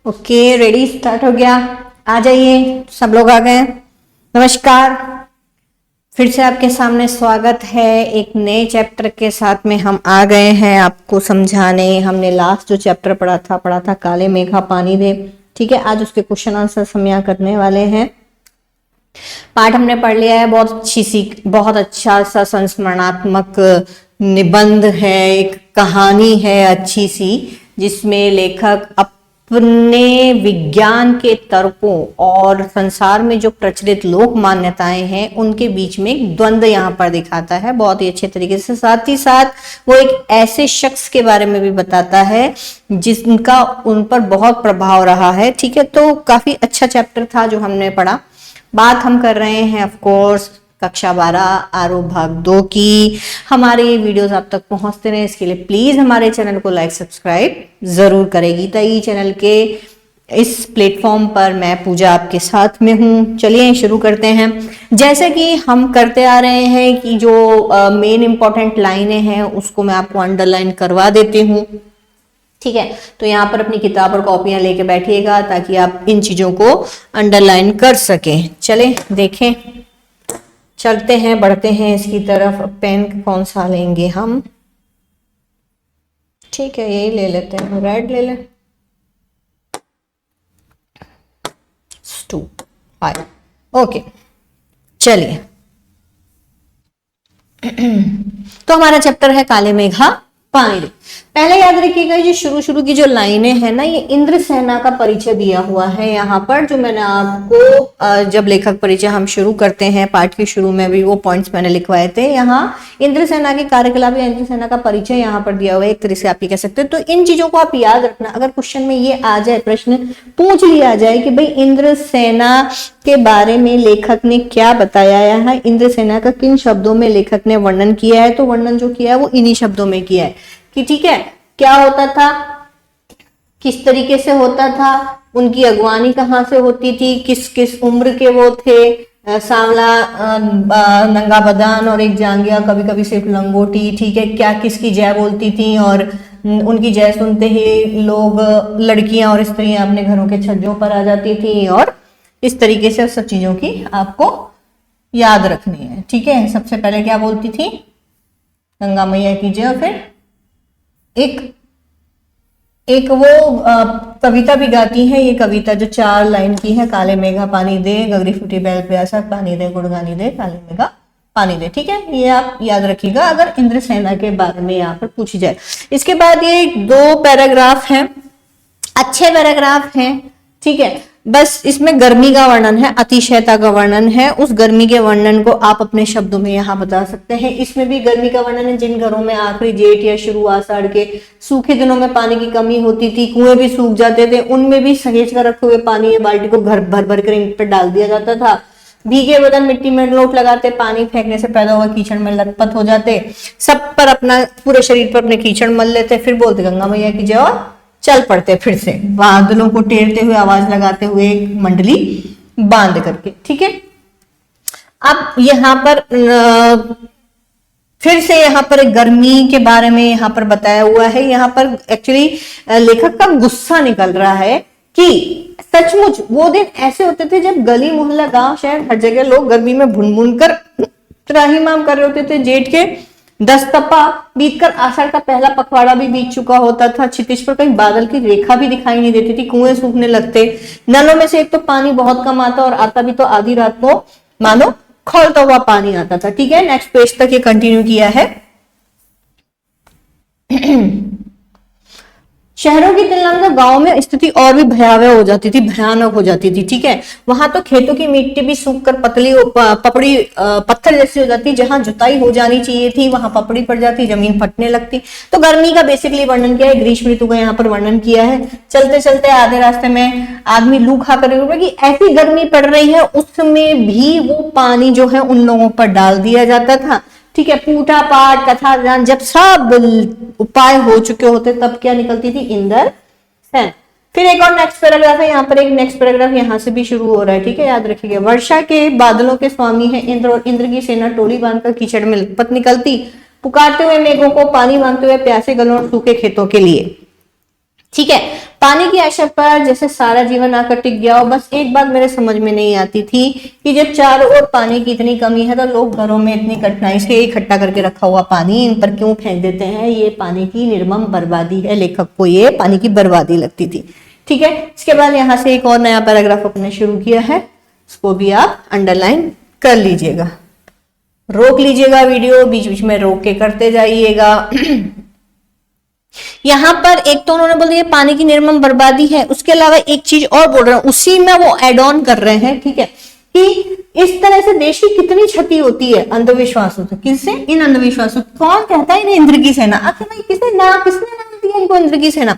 Okay, ready, start हो गया। आ जाइए, सब लोग आ गए। नमस्कार, फिर से आपके सामने स्वागत है। एक नए चैप्टर के साथ में हम आ गए हैं आपको समझाने। हमने लास्ट जो चैप्टर पढ़ा था काले मेघा पानी दे। ठीक है, आज उसके क्वेश्चन आंसर हम यहाँ करने वाले हैं। पाठ हमने पढ़ लिया है, बहुत अच्छा सा संस्मरणात्मक निबंध है, एक कहानी है अच्छी सी, जिसमें लेखक अपने विज्ञान के तर्कों और संसार में जो प्रचलित लोक मान्यताएं हैं उनके बीच में एक द्वंद्व यहाँ पर दिखाता है बहुत ही अच्छे तरीके से। साथ ही साथ वो एक ऐसे शख्स के बारे में भी बताता है जिनका उन पर बहुत प्रभाव रहा है। ठीक है, तो काफी अच्छा चैप्टर था जो हमने पढ़ा। बात हम कर रहे हैं ऑफ कोर्स कक्षा 12 आरोप भाग 2 की। हमारे ये वीडियोस आप तक पहुंचते रहे इसके लिए प्लीज हमारे चैनल को लाइक सब्सक्राइब जरूर करेगी। तई चैनल के इस प्लेटफॉर्म पर मैं पूजा आपके साथ में हूं। चलिए शुरू करते हैं। जैसे कि हम करते आ रहे हैं कि जो मेन इंपॉर्टेंट लाइनें हैं उसको मैं आपको अंडरलाइन करवा देती हूँ। ठीक है, तो यहाँ पर अपनी किताब और कॉपियां लेके बैठिएगा ताकि आप इन चीजों को अंडरलाइन कर सकें। चलें देखें, चलते हैं, बढ़ते हैं इसकी तरफ। पेन कौन सा लेंगे हम? ठीक है, यही ले लेते हैं, रेड ले लें। 2 5 ओके, चलिए। तो हमारा चैप्टर है काले मेघा पानी दे। पहले याद रखिएगा, ये शुरू की जो लाइनें हैं ना, ये इंद्रसेना का परिचय दिया हुआ है यहाँ पर, जो मैंने आपको जब लेखक परिचय हम शुरू करते हैं पाठ के शुरू में भी वो पॉइंट्स मैंने लिखवाए थे। यहाँ इंद्रसेना के कार्यकलाप या इंद्रसेना का परिचय यहाँ पर दिया हुआ है, एक तरह से आप ये कह सकते हैं। तो इन चीजों को आप याद रखना। अगर क्वेश्चन में ये आ जाए, प्रश्न पूछ लिया जाए कि भाई इंद्रसेना के बारे में लेखक ने क्या बताया है, इंद्रसेना का किन शब्दों में लेखक ने वर्णन किया है, तो वर्णन जो किया है वो इन्हीं शब्दों में किया है कि ठीक है, क्या होता था, किस तरीके से होता था, उनकी अगवानी कहाँ से होती थी, किस किस उम्र के वो थे, सांवला, नंगा बदन और एक जांघिया, कभी कभी सिर्फ लंगोटी। ठीक है, क्या किसकी जय बोलती थी और उनकी जय सुनते ही लोग, लड़कियां और स्त्रियां अपने घरों के छज्जों पर आ जाती थी। और इस तरीके से सब चीजों की आपको याद रखनी है। ठीक है, सबसे पहले क्या बोलती थी, गंगा मैया की जय। और फिर एक वो कविता भी गाती है। ये कविता जो 4 लाइन की है, काले मेघा पानी दे, गगरी फूटी बैल प्यासा, पानी दे गुड़गानी दे, काले मेघा पानी दे। ठीक है, ये आप याद रखिएगा अगर इंद्रसेना के बारे में यहाँ पर पूछी जाए। इसके बाद ये 2 पैराग्राफ हैं, अच्छे पैराग्राफ हैं। ठीक है, बस इसमें गर्मी का वर्णन है, अतिशयता का वर्णन है। उस गर्मी के वर्णन को आप अपने शब्दों में यहाँ बता सकते हैं। इसमें भी गर्मी का वर्णन है, जिन घरों में आखिरी जेठ या शुरू आषाढ़ के सूखे दिनों में पानी की कमी होती थी, कुएं भी सूख जाते थे, उनमें भी सहेज कर रखे हुए पानी या बाल्टी को घर भर भर कर इन पर डाल दिया जाता था। भीगे बदन मिट्टी में लोट लगाते, पानी फेंकने से पैदा हुआ कीचड़ में लथपथ हो जाते, सब पर अपना पूरे शरीर पर अपने कीचड़ मल लेते, फिर बोलते गंगा मैया की जय और चल पड़ते फिर से बादलों को टेरते हुए, आवाज लगाते हुए, मंडली बांध करके। ठीक है, अब यहाँ पर फिर से यहाँ पर एक गर्मी के बारे में यहाँ पर बताया हुआ है। यहाँ पर एक्चुअली लेखक का गुस्सा निकल रहा है कि सचमुच वो दिन ऐसे होते थे जब गली मोहल्ला गांव शहर हर जगह लोग गर्मी में भुन भुन कर त्राहिमाम कर रहे होते थे। जेठ के 10 तपा बीतकर आषाढ़ का पहला पखवाड़ा भी बीत चुका होता था। क्षितिज पर कहीं बादल की रेखा भी दिखाई नहीं देती थी, कुएं सूखने लगते, नलों में से एक तो पानी बहुत कम आता और आता भी तो आधी रात को मानो खौलता हुआ पानी आता था। ठीक है, नेक्स्ट पेज तक ये कंटिन्यू किया है। शहरों की तुलना में गांव में स्थिति और भी भयावह हो जाती थी, भयानक हो जाती थी। ठीक है, वहां तो खेतों की मिट्टी भी सूख कर पतली पपड़ी पत्थर जैसी हो जाती, जहां जुताई हो जानी चाहिए थी वहां पपड़ी पड़ जाती, जमीन फटने लगती। तो गर्मी का बेसिकली वर्णन किया है, ग्रीष्म ऋतु का यहाँ पर वर्णन किया है। चलते चलते आधे रास्ते में आदमी लू खा कर कि ऐसी गर्मी पड़ रही है, उसमें भी वो पानी जो है उन लोगों पर डाल दिया जाता था। ठीक है, पूठा पाठ कथा ज्ञान जब सब उपाय हो चुके होते तब क्या निकलती थी, इंद्र सेन। फिर एक और नेक्स्ट पैराग्राफ है, यहाँ पर एक नेक्स्ट पैराग्राफ यहाँ से भी शुरू हो रहा है। ठीक है, याद रखिएगा। वर्षा के बादलों के स्वामी है इंद्र, और इंद्र की सेना टोली बांधकर कीचड़ में लथपथ निकलती, पुकारते हुए मेघों को, पानी मांगते हुए प्यासे गलों और सूखे खेतों के लिए। ठीक है। पानी की आशा पर जैसे सारा जीवन आकर टिक गया हो। बस एक बात मेरे समझ में नहीं आती थी कि जब चारों ओर पानी की इतनी कमी है तो लोग घरों में इतनी कठिनाई से इकट्ठा करके रखा हुआ पानी इन पर क्यों फेंक देते हैं। ये पानी की निर्मम बर्बादी है, लेखक को ये पानी की बर्बादी लगती थी। ठीक है, इसके बाद यहाँ से एक और नया पैराग्राफ अपने शुरू किया है, उसको भी आप अंडरलाइन कर लीजिएगा, रोक लीजिएगा, वीडियो बीच बीच में रोक के करते जाइएगा। यहां पर एक तो उन्होंने बोल दिया पानी की निर्मम बर्बादी है, उसके अलावा एक चीज और बोल रहे हैं, उसी में वो एड ऑन कर रहे हैं, ठीक है, कि इस तरह से देश की कितनी क्षति होती है अंधविश्वासों से। किससे? इन अंधविश्वासों। कौन कहता है इन्हें इंद्र की सेना? आखिर भाई किसने नाम दिया इनको इंद्र की सेना?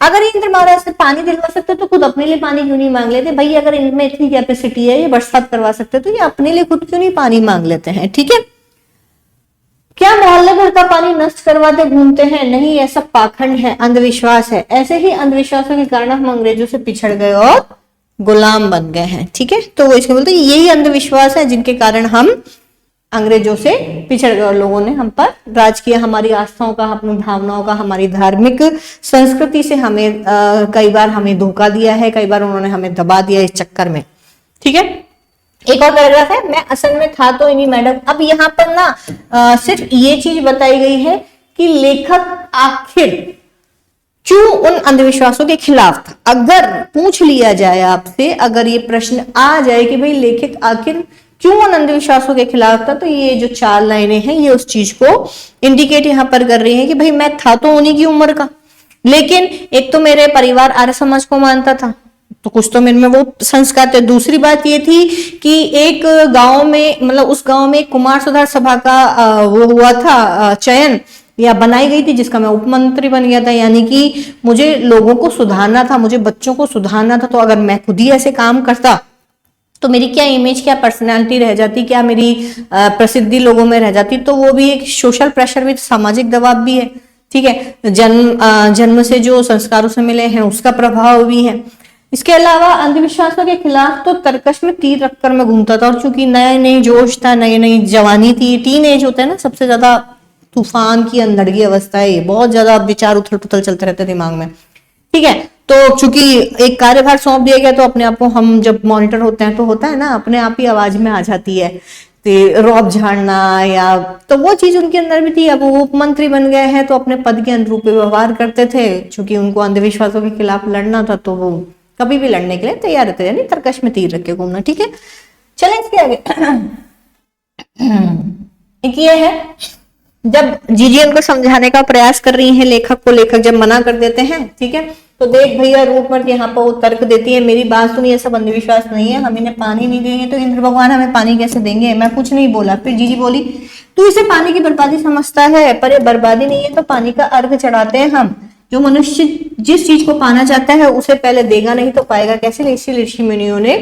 अगर इंद्र महाराज से पानी दिलवा सकते तो खुद अपने लिए पानी क्यों नहीं मांग लेते भाई? अगर इनमें इतनी कैपेसिटी है, ये बरसात करवा सकते तो ये अपने लिए खुद क्यों नहीं पानी मांग लेते हैं? ठीक है, क्या मोहल्ले भर का पानी नष्ट करवाते घूमते हैं? नहीं, ऐसा पाखंड है, अंधविश्वास है। ऐसे ही अंधविश्वासों के कारण हम अंग्रेजों से पिछड़ गए और गुलाम बन गए हैं। ठीक है, तो वो इसके बोलते यही अंधविश्वास है जिनके कारण हम अंग्रेजों से पिछड़ गए और लोगों ने हम पर राज किया। हमारी आस्थाओं का, अपनी भावनाओं का, हमारी धार्मिक संस्कृति से हमें कई बार हमें धोखा दिया है, कई बार उन्होंने हमें दबा दिया इस चक्कर में। ठीक है, एक और पैराग्राफ है, मैं असल में था तो इन्हीं मैडम। अब यहाँ पर ना सिर्फ ये चीज बताई गई है कि लेखक आखिर क्यों उन अंधविश्वासों के खिलाफ था। अगर पूछ लिया जाए आपसे, अगर ये प्रश्न आ जाए कि भाई लेखक आखिर क्यों उन अंधविश्वासों के खिलाफ था, तो ये जो 4 लाइनें हैं ये उस चीज को इंडिकेट यहाँ पर कर रही है कि भाई मैं था तो उन्हीं की उम्र का, लेकिन एक तो मेरे परिवार आर्य समाज को मानता था तो कुछ तो मेरे में वो संस्कार थे। दूसरी बात ये थी कि एक गांव में, मतलब उस गांव में कुमार सुधार सभा का वो हुआ था चयन या बनाई गई थी, जिसका मैं उपमंत्री बन गया था। यानी कि मुझे लोगों को सुधारना था, मुझे बच्चों को सुधारना था। तो अगर मैं खुद ही ऐसे काम करता तो मेरी क्या इमेज, क्या पर्सनालिटी रह जाती, क्या मेरी प्रसिद्धि लोगों में रह जाती। तो वो भी एक सोशल प्रेशर भी, सामाजिक दबाव भी है। ठीक है, जन्म से जो संस्कारों से मिले हैं उसका प्रभाव भी है। इसके अलावा अंधविश्वासों के खिलाफ तो तर्कश में तीर रखकर मैं घूमता था। और चूंकि नया नई जोश था, नई नई जवानी थी, टीन एज होता है ना, सबसे ज्यादा तूफान की अंधड़गी अवस्था है, ये बहुत ज्यादा विचार उथल पुथल चलते रहते दिमाग में। ठीक है, तो चूंकि एक कार्यभार सौंप दिया गया तो अपने आप को, हम जब मॉनिटर होते हैं तो होता है ना, अपने आप ही आवाज में आ जाती है रौब झाड़ना या, तो वो चीज उनके अंदर भी थी। अब वो उप मंत्री बन गए हैं तो अपने पद के अनुरूप व्यवहार करते थे। चूंकि उनको अंधविश्वासों के खिलाफ लड़ना था तो वो कभी भी लड़ने के लिए तैयार रहते, यानी तर्कश में तीर रख के घूमना। ठीक है, चलें इसके आगे। एक ये है, जब जीजी उनको समझाने का प्रयास कर रही हैं लेखक को, लेखक जब मना कर देते हैं, ठीक है, तो देख भैया रूपमत यहाँ पर वो तर्क देती है, मेरी बात सुनिए, सब अंधविश्वास नहीं है, हम इन्हें पानी नहीं देंगे तो इंद्र भगवान हमें पानी कैसे देंगे। मैं कुछ नहीं बोला। फिर जीजी बोली तू इसे पानी की बर्बादी समझता है, पर ये बर्बादी नहीं है, तो पानी का अर्घ चढ़ाते हैं हम। जो मनुष्य जिस चीज को पाना चाहता है उसे पहले देगा नहीं तो पाएगा कैसे। इसीलिए ऋषि मुनियों ने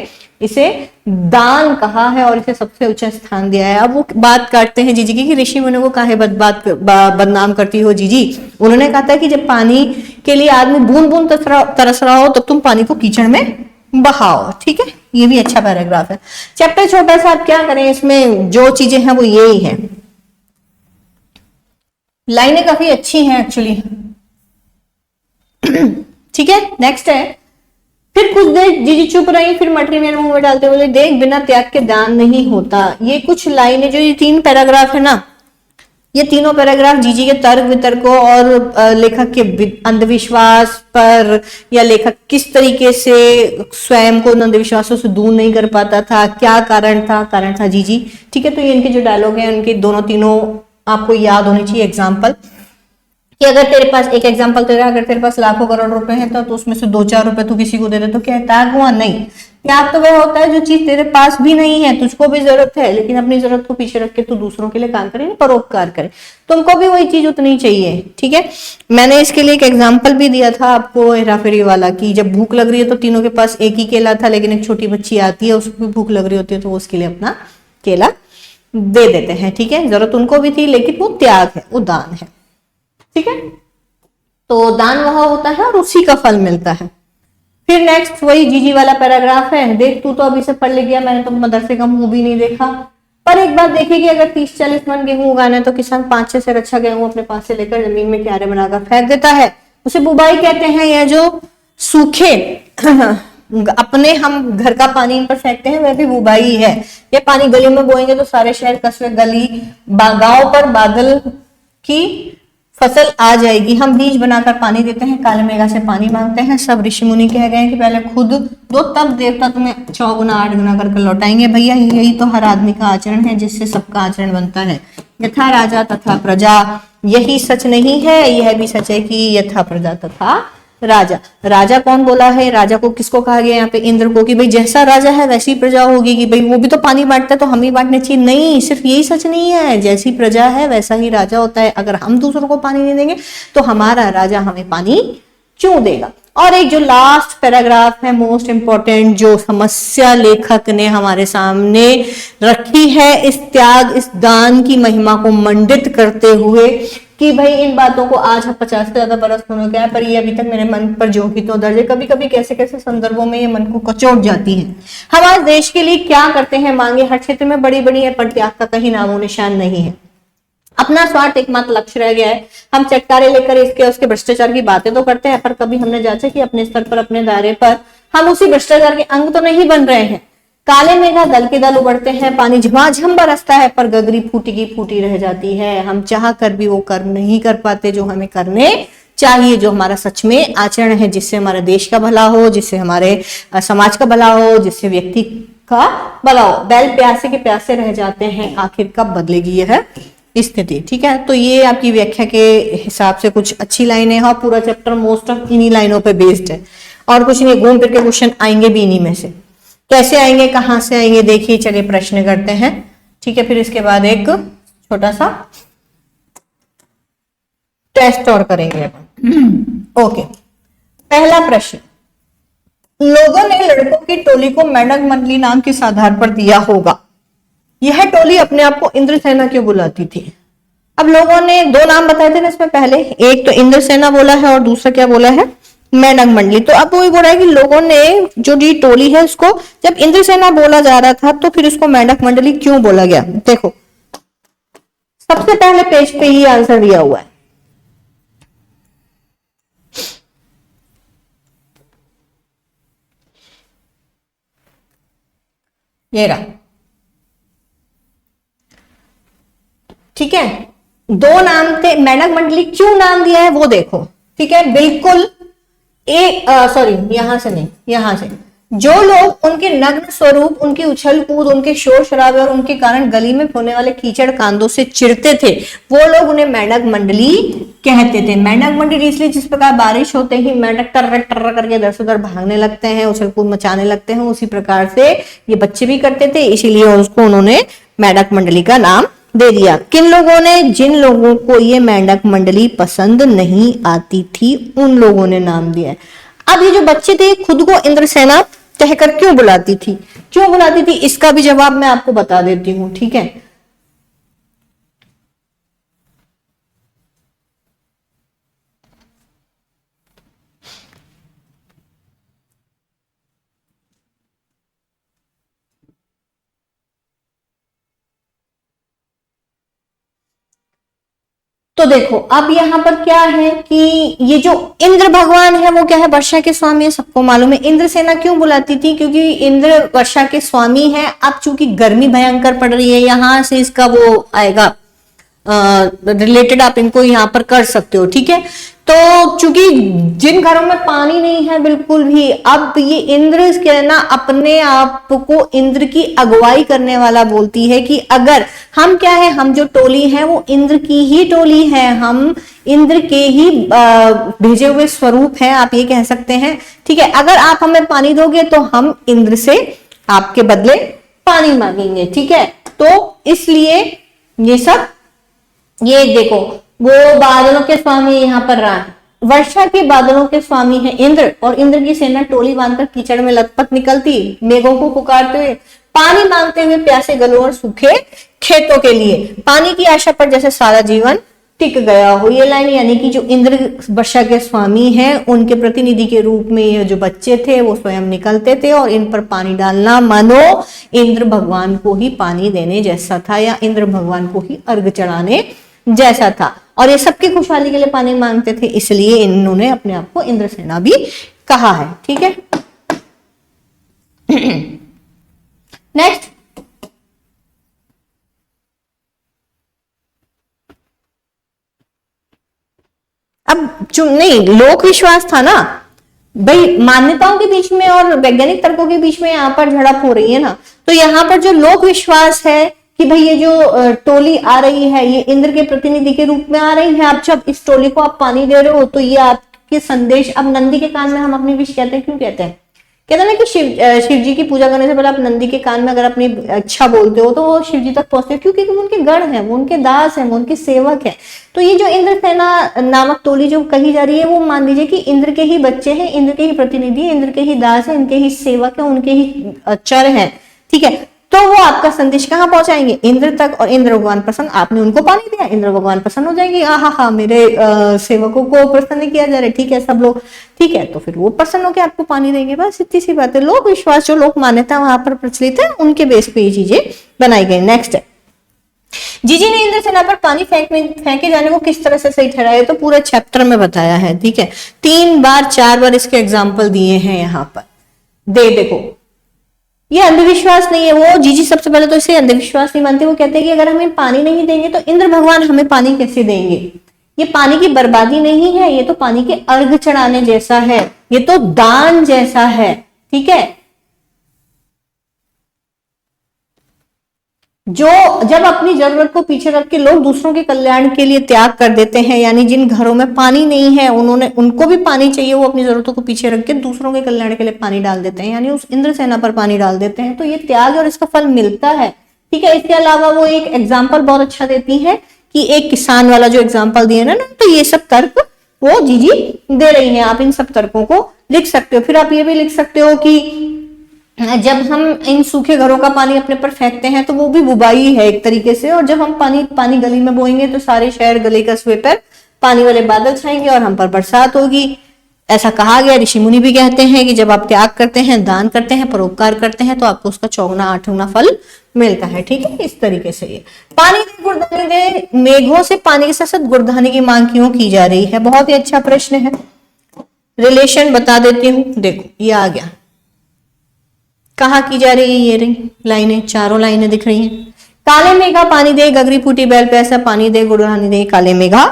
इसे दान कहा है और इसे सबसे ऊंचा स्थान दिया है। अब वो बात काटते हैं जीजी की कि ऋषि मुनियों को काहे बदनाम करती हो जीजी। उन्होंने कहा था कि जब पानी के लिए आदमी बूंद बूंद तरस रहा हो तब तुम पानी को कीचड़ में बहाओ। ठीक है, ये भी अच्छा पैराग्राफ है। चैप्टर छोटा सा, आप क्या करें, इसमें जो चीजें हैं वो यही है। लाइनें काफी अच्छी हैं एक्चुअली। ठीक है, नेक्स्ट है, फिर कुछ देर जीजी चुप रही, फिर मटरी मेरे मुंह में डालते बोले देख बिना त्याग के दान नहीं होता। ये कुछ लाइनें, जो ये 3 पैराग्राफ है ना, ये तीनों पैराग्राफ जीजी के तर्क वितर्कों और लेखक के अंधविश्वास पर, या लेखक किस तरीके से स्वयं को अंधविश्वासों से दूर नहीं कर पाता था, क्या कारण था जीजी। ठीक है, तो ये इनके जो डायलॉग है उनके दोनों तीनों आपको याद होनी चाहिए। एग्जाम्पल कि अगर तेरे पास, एक एग्जांपल तेरा, अगर तेरे पास लाखों करोड़ रुपए हैं तो उसमें से 2-4 रुपए तू किसी को दे दे तो क्या त्याग हुआ? नहीं। त्याग तो वह होता है जो चीज तेरे पास भी नहीं है, तुझको भी जरूरत है, लेकिन अपनी जरूरत को पीछे रख के तू दूसरों के लिए काम करे, परोपकार करे। तुमको भी वही चीज उतनी चाहिए। ठीक है, मैंने इसके लिए एक एग्जाम्पल भी दिया था आपको हेराफेरी वाला, की जब भूख लग रही है तो तीनों के पास एक ही केला था, लेकिन एक छोटी बच्ची आती है उसको भी भूख लग रही होती है तो वो उसके लिए अपना केला दे देते हैं। ठीक है, जरूरत उनको भी थी, लेकिन वो त्याग है, वो दान है। ठीक है, तो दान वहां होता है और उसी का फल मिलता है। फिर नेक्स्ट वही जीजी वाला पैराग्राफ है, देख तू तो अभी से पढ़ ले गया, मैंने तो मदरसे का मुंह भी नहीं देखा। पर एक बात देखिए कि अगर 30-40 मन गेहूं उगाना है तो किसान 5-6 से अच्छा गेहूं अपने पास से लेकर जमीन में क्यारे बनाकर फेंक देता है। उसे बुबाई कहते हैं। यह जो सूखे अपने हम घर का पानी इन पर फेंकते हैं वह भी बुबाई है। ये पानी गली में बोएंगे तो सारे शहर कस्बे गली गांव पर बादल की फसल आ जाएगी। हम बीज बनाकर पानी देते हैं, काले मेघा से पानी मांगते हैं। सब ऋषि मुनि कह गए कि पहले खुद दो तब देवता तुम्हें 6 गुना 8 गुना करके लौटाएंगे। भैया यही तो हर आदमी का आचरण है जिससे सबका आचरण बनता है। यथा राजा तथा प्रजा, यही सच नहीं है, यह भी सच है कि यथा प्रजा तथा राजा। राजा कौन बोला है? राजा को किसको कहा गया यहाँ पे? इंद्र को, कि भाई जैसा राजा है वैसी प्रजा होगी, कि भाई वो भी तो पानी बांटता है तो हम ही बांटने चाहिए। नहीं, सिर्फ यही सच नहीं है, जैसी प्रजा है वैसा ही राजा होता है। अगर हम दूसरों को पानी नहीं देंगे तो हमारा राजा हमें पानी क्यों देगा? और एक जो लास्ट पैराग्राफ है, मोस्ट इंपॉर्टेंट, जो समस्या लेखक ने हमारे सामने रखी है इस त्याग, इस दान की महिमा को मंडित करते हुए, कि भाई इन बातों को आज 50 से ज्यादा बरस होने गया है पर ये अभी तक मेरे मन पर जो की तो दर्ज है। कभी कभी कैसे कैसे संदर्भों में ये मन को कचोट जाती है। हम आज देश के लिए क्या करते हैं? मांगे हर क्षेत्र में बड़ी बड़ी है पर त्याग का कहीं नामो निशान नहीं है। अपना स्वार्थ एकमात्र लक्ष्य रह गया है। हम चटकारे लेकर इसके उसके भ्रष्टाचार की बातें तो करते हैं पर कभी हमने जांचा कि अपने स्तर पर, अपने दायरे पर हम उसी भ्रष्टाचार के अंग तो नहीं बन रहे हैं। काले मेघा दल के दल उबड़ते हैं, पानी झमाझम बरसता है पर गगरी फूटी की फूटी रह जाती है। हम चाह कर भी वो कर नहीं कर पाते जो हमें करने चाहिए, जो हमारा सच में आचरण है, जिससे हमारे देश का भला हो, जिससे हमारे समाज का भला हो, जिससे व्यक्ति का भला हो। बैल प्यासे के प्यासे रह जाते हैं, आखिर कब बदलेगी यह स्थिति? ठीक है, तो ये आपकी व्याख्या के हिसाब से कुछ अच्छी लाइनें हैं। पूरा चैप्टर मोस्ट ऑफ इन्हीं लाइनों पे बेस्ड है और कुछ नहीं, घूम फिर के क्वेश्चन आएंगे भी इन्हीं में से। कैसे आएंगे, कहां से आएंगे, देखिए। चलिए प्रश्न करते हैं, ठीक है। फिर इसके बाद एक छोटा सा टेस्ट और करेंगे अपन। ओके, पहला प्रश्न, लोगों ने लड़कों की टोली को मेंढक मंडली नाम किस आधार पर दिया होगा? यह टोली अपने आप को इंद्रसेना क्यों बुलाती थी? अब लोगों ने 2 नाम बताए थे ना इसमें पहले, एक तो इंद्रसेना बोला है और दूसरा क्या बोला है? मेंढक मंडली। तो अब वही बोल रहा है कि लोगों ने जो डी टोली है उसको जब इंद्रसेना बोला जा रहा था तो फिर उसको मेंढक मंडली क्यों बोला गया? देखो सबसे पहले पेज पे ही आंसर दिया हुआ है। ये रहा, ठीक है। 2 नाम थे, मेंढक मंडली क्यों नाम दिया है वो देखो, ठीक है। बिल्कुल सॉरी यहां से नहीं, यहां से जो लोग उनके नग्न स्वरूप, उनकी उछल कूद, उनके शोर शराबे और उनके कारण गली में होने वाले कीचड़ कांदों से चिढ़ते थे वो लोग उन्हें मेंढक मंडली कहते थे। मेंढक मंडली इसलिए जिस प्रकार बारिश होते ही मेंढक टर्र टर्र करके इधर से उधर भागने लगते हैं, उछल कूद मचाने लगते हैं, उसी प्रकार से ये बच्चे भी करते थे, इसीलिए उसको उन्होंने मेंढक मंडली का नाम दे दिया। किन लोगों ने? जिन लोगों को ये मेंढक मंडली पसंद नहीं आती थी उन लोगों ने नाम दिया है। अब ये जो बच्चे थे खुद को इंद्रसेना कहकर क्यों बुलाती थी, क्यों बुलाती थी, इसका भी जवाब मैं आपको बता देती हूं, ठीक है। तो देखो अब यहाँ पर क्या है कि ये जो इंद्र भगवान है वो क्या है? वर्षा के स्वामी है, सबको मालूम है। इंद्रसेना क्यों बुलाती थी? क्योंकि इंद्र वर्षा के स्वामी है। अब चूंकि गर्मी भयंकर पड़ रही है, यहां से इसका वो आएगा रिलेटेड, आप इनको यहाँ पर कर सकते हो, ठीक है। तो चूंकि जिन घरों में पानी नहीं है बिल्कुल भी, अब ये इंद्र के ना अपने आप को इंद्र की अगुवाई करने वाला बोलती है कि अगर हम क्या है, हम जो टोली है वो इंद्र की ही टोली है, हम इंद्र के ही भेजे हुए स्वरूप हैं, आप ये कह सकते हैं, ठीक है। अगर आप हमें पानी दोगे तो हम इंद्र से आपके बदले पानी मांगेंगे, ठीक है। तो इसलिए ये सब, ये देखो वो बादलों के स्वामी यहाँ पर रहा है, वर्षा के बादलों के स्वामी है इंद्र, और इंद्र की सेना टोली बांधकर कीचड़ में लथपथ निकलती, मेघों को पुकारते हुए, पानी मांगते हुए प्यासे गलों और सूखे खेतों के लिए, पानी की आशा पर जैसे सारा जीवन टिक गया हो। ये लाइन यानी कि जो इंद्र वर्षा के स्वामी हैं उनके प्रतिनिधि के रूप में ये जो बच्चे थे वो स्वयं निकलते थे और इन पर पानी डालना मानो इंद्र भगवान को ही पानी देने जैसा था, या इंद्र भगवान को ही अर्घ चढ़ाने जैसा था। और ये सबकी खुशहाली के लिए पानी मांगते थे, इसलिए इन्होंने अपने आप को इंद्रसेना भी कहा है। ठीक है, नेक्स्ट, अब नहीं, लोक विश्वास था ना भाई, मान्यताओं के बीच में और वैज्ञानिक तर्कों के बीच में यहाँ पर झड़प हो रही है ना, तो यहाँ पर जो लोक विश्वास है कि भाई ये जो टोली आ रही है ये इंद्र के प्रतिनिधि के रूप में आ रही है, आप जब इस टोली को आप पानी दे रहे हो तो ये आपके संदेश, अब नंदी के कान में हम अपनी विश कहते हैं, क्यों कहते हैं, कहते हैं ना कि शिव जी की पूजा करने से पहले आप नंदी के कान में अगर अपनी इच्छा बोलते हो तो वो शिव जी तक पहुंचते हो, क्योंकि वो उनके गण हैं, वो उनके दास हैं, वो उनके सेवक हैं। तो ये जो इंद्रसेना नामक टोली जो कही जा रही है, वो मान लीजिए कि इंद्र के ही बच्चे हैं, इंद्र के ही प्रतिनिधि, इंद्र के ही दास हैं, इनके ही सेवक हैं, उनके ही चर हैं। ठीक है, तो वो आपका संदेश कहाँ पहुंचाएंगे, इंद्र तक, और इंद्र भगवान प्रसन्न, आपने उनको पानी दिया, इंद्र भगवान प्रसन्न हो जाएंगे, हा मेरे सेवकों को प्रसन्न किया जा रहा है, ठीक है सब लोग, ठीक है, तो फिर वो प्रसन्न होकर आपको पानी देंगे, बस इतनी सी बात है। लोक विश्वास जो लोक मान्यता वहां पर प्रचलित है, उनके बेस पे ये चीजें बनाई गई। नेक्स्ट है, जीजी ने इंद्रसेना पर पानी फेंके जाने को किस तरह से सही ठहराया, तो पूरे चैप्टर में बताया है। ठीक है, 3 बार 4 बार इसके एग्जाम्पल दिए हैं यहाँ पर, देखो ये अंधविश्वास नहीं है। वो जीजी सबसे पहले तो इसे अंधविश्वास नहीं मानते, वो कहते हैं कि अगर हमें पानी नहीं देंगे तो इंद्र भगवान हमें पानी कैसे देंगे, ये पानी की बर्बादी नहीं है, ये तो पानी के अर्घ चढ़ाने जैसा है, ये तो दान जैसा है। ठीक है, जो जब अपनी जरूरत को पीछे रख के लोग दूसरों के कल्याण के लिए त्याग कर देते हैं, यानी जिन घरों में पानी नहीं है उनको भी पानी चाहिए, वो अपनी जरूरतों को पीछे रख के दूसरों के कल्याण के लिए पानी डाल देते हैं, यानी उस इंद्रसेना पर पानी डाल देते हैं, तो ये त्याग और इसका फल मिलता है। ठीक है, इसके अलावा वो एक एग्जाम्पल बहुत अच्छा देती है कि एक किसान वाला जो एग्जाम्पल दिए ना, तो ये सब तर्क वो जीजी दे रही है, आप इन सब तर्कों को लिख सकते हो। फिर आप ये भी लिख सकते हो कि जब हम इन सूखे घरों का पानी अपने पर फेंकते हैं तो वो भी बुबाई है एक तरीके से, और जब हम पानी गली में बोएंगे तो सारे शहर गली कस्बे पर पानी वाले बादल छाएंगे और हम पर बरसात होगी। ऐसा कहा गया, ऋषि मुनि भी कहते हैं कि जब आप त्याग करते हैं, दान करते हैं, परोपकार करते हैं तो आपको उसका 4 फल मिलता है। ठीक है, इस तरीके से ये पानी दे गुड़धानी दे, मेघों से पानी के साथ साथ गुड़धानी की मांग क्यों की जा रही है, बहुत ही अच्छा प्रश्न है। रिलेशन बता देती हूँ, देखो ये आ गया, कहाँ की जा रही है, ये रही लाइनें, चारों लाइनें दिख रही हैं। काले मेघा पानी दे, गगरी फूटी बैल प्यासा पानी दे, गुड़धानी दे, काले मेघा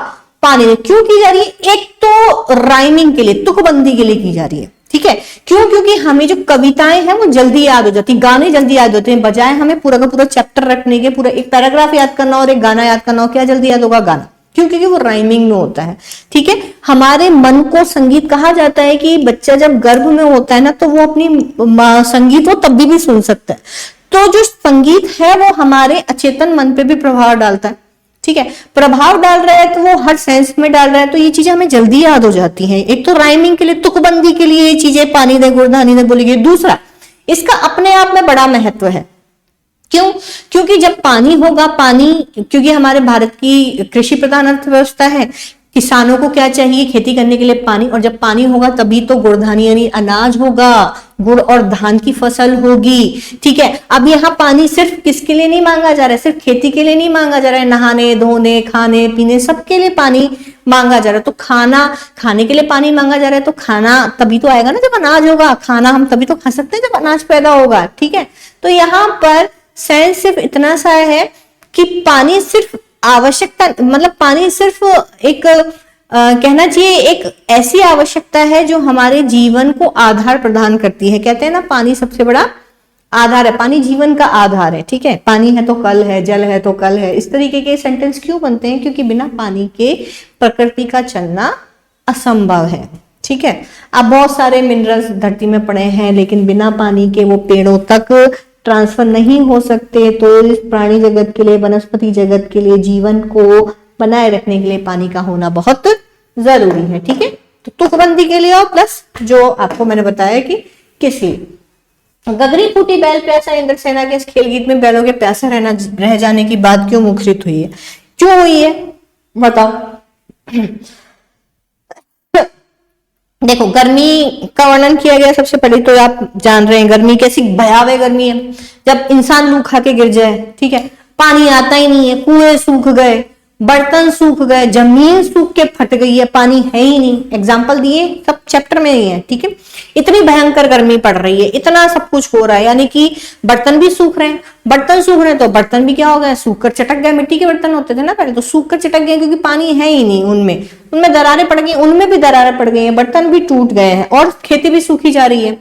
पानी दे। क्यों की जा रही है, एक तो राइमिंग के लिए, तुकबंदी के लिए की जा रही है। ठीक है, क्यों, क्योंकि हमें जो कविताएं हैं वो जल्दी याद हो जाती, गाने जल्दी याद होते हैं, बजाय हमें पूरा का पूरा चैप्टर रखने के, पूरा एक पैराग्राफ याद करना और एक गाना याद करना हो, क्या जल्दी याद होगा, गाना, क्यों, क्योंकि वो राइमिंग में होता है। ठीक है, हमारे मन को संगीत कहा जाता है कि बच्चा जब गर्भ में होता है ना तो वो अपनी संगीत वो तब भी सुन सकता है, तो जो संगीत है वो हमारे अचेतन मन पे भी प्रभाव डालता है। ठीक है, प्रभाव डाल रहा है तो वो हर सेंस में डाल रहा है, तो ये चीजें हमें जल्दी याद हो जाती हैं। एक तो राइमिंग के लिए, तुकबंदी के लिए ये चीजें पानी दे गुड़धानी दे बोली गई। दूसरा, इसका अपने आप में बड़ा महत्व है। क्यों, क्योंकि जब पानी होगा, पानी, क्योंकि हमारे भारत की कृषि प्रधान अर्थव्यवस्था है, किसानों को क्या चाहिए, खेती करने के लिए पानी, और जब पानी होगा तभी तो गुड़धानी यानी अनाज होगा, गुड़ और धान की फसल होगी। ठीक है, अब यहाँ पानी सिर्फ किसके लिए नहीं मांगा जा रहा है, सिर्फ खेती के लिए नहीं मांगा जा रहा है, नहाने धोने खाने पीने सबके लिए पानी मांगा जा रहा है। तो खाने के लिए पानी मांगा जा रहा है, तो खाना तभी तो आएगा ना जब अनाज होगा, खाना हम तभी तो खा सकते हैं जब अनाज पैदा होगा। ठीक है, तो यहाँ पर साइंस सिर्फ इतना सा है कि पानी सिर्फ आवश्यकता, मतलब पानी सिर्फ एक कहना चाहिए एक ऐसी आवश्यकता है जो हमारे जीवन को आधार प्रदान करती है। कहते हैं ना, पानी सबसे बड़ा आधार है, पानी जीवन का आधार है। ठीक है, पानी है तो कल है, जल है तो कल है, इस तरीके के सेंटेंस क्यों बनते हैं, क्योंकि बिना पानी के प्रकृति का चलना असंभव है। ठीक है, अब बहुत सारे मिनरल्स धरती में पड़े हैं लेकिन बिना पानी के वो पेड़ों तक ट्रांसफर नहीं हो सकते, तो इस प्राणी जगत के लिए, वनस्पति जगत के लिए, जीवन को बनाए रखने के लिए पानी का होना बहुत जरूरी है। ठीक है, तो तुकबंदी के लिए और प्लस जो आपको मैंने बताया कि किस लिए। गगरी फूटी बैल प्यासा, इंद्रसेना के इस खेल गीत में बैलों के प्यासा रह जाने की बात क्यों मुखरित हुई है, क्यों हुई है बताओ। देखो, गर्मी का वर्णन किया गया, सबसे पहले तो आप जान रहे हैं गर्मी कैसी भयावह गर्मी है, जब इंसान लू खा के गिर जाए। ठीक है, पानी आता ही नहीं है, कुएं सूख गए, बर्तन सूख गए, जमीन सूख के फट गई है, पानी है ही नहीं। एग्जाम्पल दिए, सब चैप्टर में ही है, ठीक है। इतनी भयंकर गर्मी पड़ रही है, इतना सब कुछ हो रहा है, यानी कि बर्तन भी सूख रहे हैं। बर्तन सूख रहे हैं तो बर्तन भी क्या हो गए, सूख कर चटक गए। मिट्टी के बर्तन होते थे ना पहले, तो सूख कर चटक गए क्योंकि पानी है ही नहीं उनमें, उनमें दरारें पड़ गई, उनमें भी दरारें पड़ गई है, बर्तन भी टूट गए हैं और खेती भी सूखी जा रही है,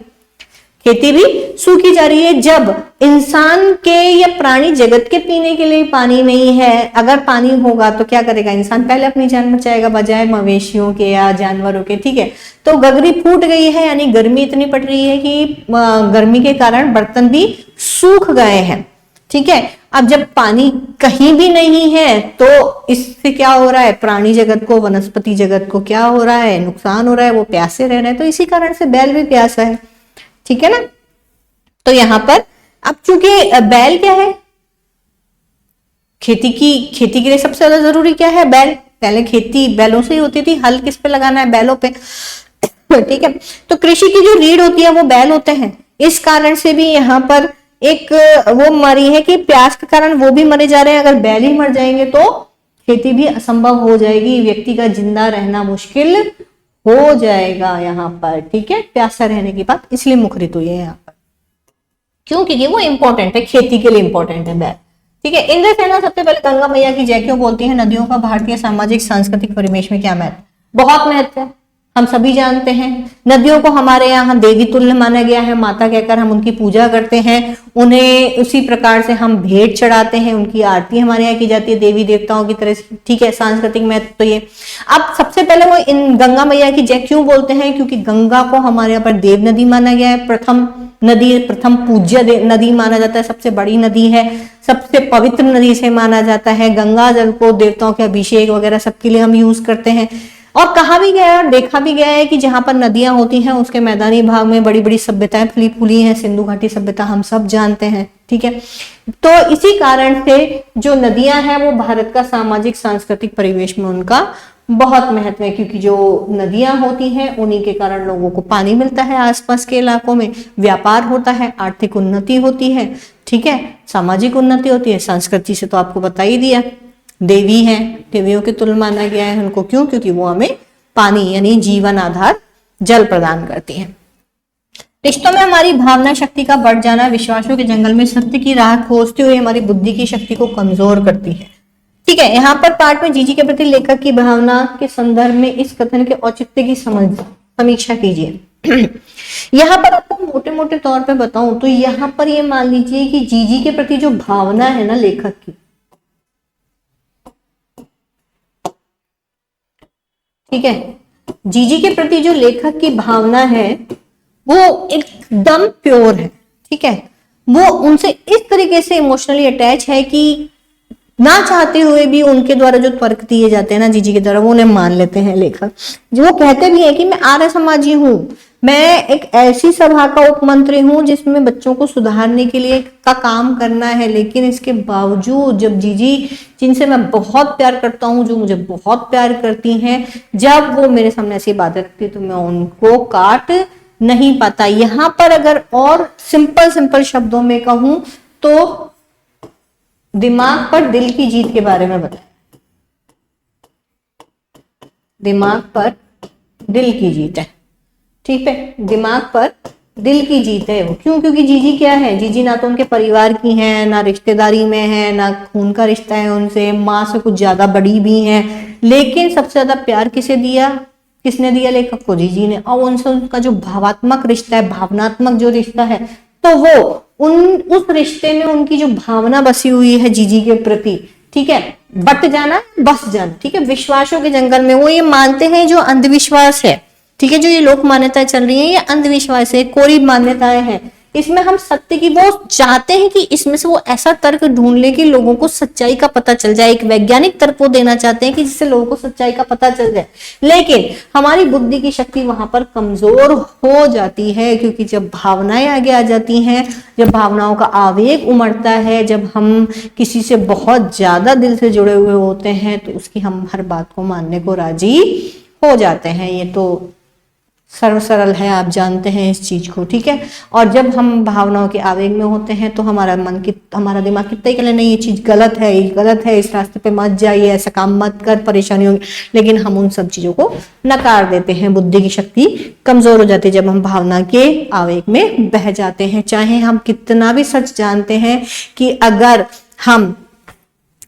खेती भी सूखी जा रही है। जब इंसान के या प्राणी जगत के पीने के लिए पानी नहीं है, अगर पानी होगा तो क्या करेगा इंसान, पहले अपनी जान बचाएगा बजाय मवेशियों के या जानवरों के, ठीक है। तो गगरी फूट गई है, यानी गर्मी इतनी पड़ रही है कि गर्मी के कारण बर्तन भी सूख गए हैं, ठीक है। अब जब पानी कहीं भी नहीं है तो इससे क्या हो रहा है, प्राणी जगत को, वनस्पति जगत को क्या हो रहा है, नुकसान हो रहा है, वो प्यासे रह रहे हैं। तो इसी कारण से बैल भी प्यासा है, ठीक है ना। तो यहां पर अब चूंकि बैल क्या है, खेती के लिए सबसे ज्यादा जरूरी क्या है, बैल। पहले खेती बैलों से ही होती थी, हल किस पे लगाना है, बैलों पे, ठीक है। तो कृषि की जो रीढ़ होती है वो बैल होते हैं। इस कारण से भी यहाँ पर एक वो मरी है कि प्यास के कारण वो भी मरे जा रहे हैं। अगर बैल ही मर जाएंगे तो खेती भी असंभव हो जाएगी, व्यक्ति का जिंदा रहना मुश्किल हो जाएगा यहाँ पर, ठीक है। प्यासा रहने की बात इसलिए मुखरित हुई है यहाँ पर, क्यों, क्योंकि वो इंपॉर्टेंट है, खेती के लिए इंपॉर्टेंट है बैल, ठीक है। इंद्र सेना सबसे पहले गंगा मैया की जय क्यों बोलती है। नदियों का भारतीय सामाजिक सांस्कृतिक परिवेश में क्या महत्व, बहुत महत्व है, हम सभी जानते हैं। नदियों को हमारे यहाँ देवी तुल्य माना गया है, माता कहकर हम उनकी पूजा करते हैं, उन्हें उसी प्रकार से हम भेंट चढ़ाते हैं, उनकी आरती हमारे यहाँ की जाती है देवी देवताओं की तरह से, ठीक है। सांस्कृतिक महत्व तो ये। अब सबसे पहले वो इन गंगा मैया की जय क्यों बोलते हैं, क्योंकि गंगा को हमारे यहाँ पर देव नदी माना गया है, प्रथम नदी, प्रथम पूज्य नदी माना जाता है, सबसे बड़ी नदी है, सबसे पवित्र नदी से माना जाता है। गंगा जल को देवताओं के अभिषेक वगैरह सबके लिए हम यूज करते हैं। और कहा भी गया है और देखा भी गया है कि जहां पर नदियां होती हैं उसके मैदानी भाग में बड़ी बड़ी सभ्यताएं फली फूली हैं। सिंधु घाटी सभ्यता हम सब जानते हैं, ठीक है। तो इसी कारण से जो नदियां हैं वो भारत का सामाजिक सांस्कृतिक परिवेश में उनका बहुत महत्व है, क्योंकि जो नदियां होती हैं उन्हीं के कारण लोगों को पानी मिलता है, आसपास के इलाकों में व्यापार होता है, आर्थिक उन्नति होती है, ठीक है, सामाजिक उन्नति होती है। संस्कृति से तो आपको बता ही दिया, देवी हैं, देवियों के तुल्य माना गया है उनको, क्यों, क्योंकि वो हमें पानी यानी जीवन आधार जल प्रदान करती हैं। रिश्तों में हमारी भावना शक्ति का बढ़ जाना विश्वासों के जंगल में सत्य की राह खोजते हुए हमारी बुद्धि की शक्ति को कमजोर करती है, ठीक है। यहाँ पर पाठ में जीजी के प्रति लेखक की भावना के संदर्भ में इस कथन के औचित्य की समीक्षा कीजिए। यहाँ पर आपको मोटे मोटे तौर पे बताऊं तो यहाँ पर ये मान लीजिए कि जीजी के प्रति जो भावना है ना लेखक की, ठीक है, जीजी के प्रति जो लेखक की भावना है वो एकदम प्योर है, ठीक है। वो उनसे इस तरीके से इमोशनली अटैच है कि ना चाहते हुए भी उनके द्वारा जो तर्क दिए जाते हैं ना जीजी के द्वारा, वो उन्हें मान लेते हैं लेखक। जो वो कहते भी है कि मैं आर्य समाजी हूँ, मैं एक ऐसी सभा का उपमंत्री हूँ जिसमें बच्चों को सुधारने के लिए का काम करना है, लेकिन इसके बावजूद जब जीजी, जिनसे मैं बहुत प्यार करता हूँ, जो मुझे बहुत प्यार करती हैं, जब वो मेरे सामने ऐसी बात रखती तो मैं उनको काट नहीं पाता। यहाँ पर अगर और सिंपल शब्दों में कहूं तो दिमाग पर दिल की जीत के बारे में बताएं। दिमाग पर दिल की जीत है, ठीक है, दिमाग पर दिल की जीत है वो। क्यों, क्योंकि जीजी क्या है, जीजी ना तो उनके परिवार की है, ना रिश्तेदारी में है, ना खून का रिश्ता है उनसे, माँ से कुछ ज्यादा बड़ी भी है, लेकिन सबसे ज्यादा प्यार किसे दिया, किसने दिया, लेखक को, जीजी ने। और उनसे उनका जो भावात्मक रिश्ता है, भावनात्मक जो रिश्ता है, तो वो उस रिश्ते में उनकी जो भावना बसी हुई है जीजी के प्रति, ठीक है, बट जाना बस जाना, ठीक है, विश्वासों के जंगल में वो ये मानते हैं जो अंधविश्वास है, ठीक है, जो ये लोक मान्यताएं चल रही है ये अंधविश्वास है, कोरी मान्यताएं हैं। इसमें हम सत्य की, वो चाहते हैं कि इसमें से वो ऐसा तर्क ढूंढ ले कि लोगों को सच्चाई का पता चल जाए, एक वैज्ञानिक तर्क वो देना चाहते हैं कि जिससे लोगों को सच्चाई का पता चल जाए। लेकिन हमारी बुद्धि की शक्ति वहां पर कमजोर हो जाती है, क्योंकि जब भावनाएं आगे आ जाती हैं, जब भावनाओं का आवेग उमड़ता है, जब हम किसी से बहुत ज्यादा दिल से जुड़े हुए होते हैं तो उसकी हम हर बात को मानने को राजी हो जाते हैं। ये तो सर्व सरल है, आप जानते हैं इस चीज को, ठीक है। और जब हम भावनाओं के आवेग में होते हैं तो हमारा हमारा दिमाग कितना ही कहे नहीं ये चीज गलत है, ये गलत है, इस रास्ते पे मत जाइए, ऐसा काम मत कर, परेशानी होगी, लेकिन हम उन सब चीजों को नकार देते हैं। बुद्धि की शक्ति कमजोर हो जाती है जब हम भावना के आवेग में बह जाते हैं। चाहे हम कितना भी सच जानते हैं कि अगर हम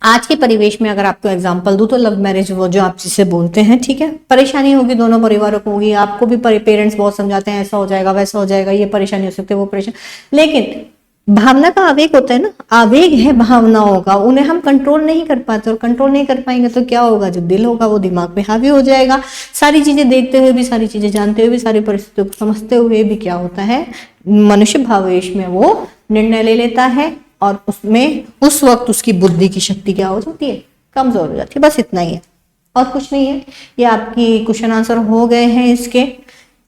आज के परिवेश में अगर आपको एग्जांपल दूं तो लव मैरिज, वो जो आप जिसे बोलते हैं, ठीक है, परेशानी होगी, दोनों परिवारों को होगी, आपको भी पेरेंट्स बहुत समझाते हैं ऐसा हो जाएगा वैसा हो जाएगा, ये परेशानी हो सकती है वो परेशानी, लेकिन भावना का आवेग होता है ना, आवेग है भावनाओं का, उन्हें हम कंट्रोल नहीं कर पाते, और कंट्रोल नहीं कर पाएंगे तो क्या होगा, जो दिल होगा वो दिमाग पे हावी हो जाएगा। सारी चीजें देखते हुए भी, सारी चीजें जानते हुए भी, सारी परिस्थितियों को समझते हुए भी क्या होता है, मनुष्य भावेश में वो निर्णय ले लेता है, और उसमें उस वक्त उसकी बुद्धि की शक्ति क्या हो जाती है, कमजोर हो जाती है। बस इतना ही है और कुछ नहीं है। ये आपकी क्वेश्चन आंसर हो गए हैं इसके,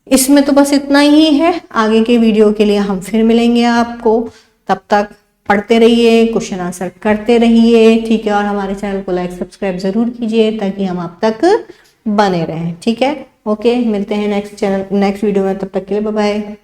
इसमें तो बस इतना ही है। आगे के वीडियो के लिए हम फिर मिलेंगे आपको, तब तक पढ़ते रहिए, क्वेश्चन आंसर करते रहिए, ठीक है। और हमारे चैनल को लाइक सब्सक्राइब जरूर कीजिए ताकि हम आप तक बने रहें, ठीक है। ओके, मिलते हैं नेक्स्ट वीडियो में, तब तक के लिए बाय बाय।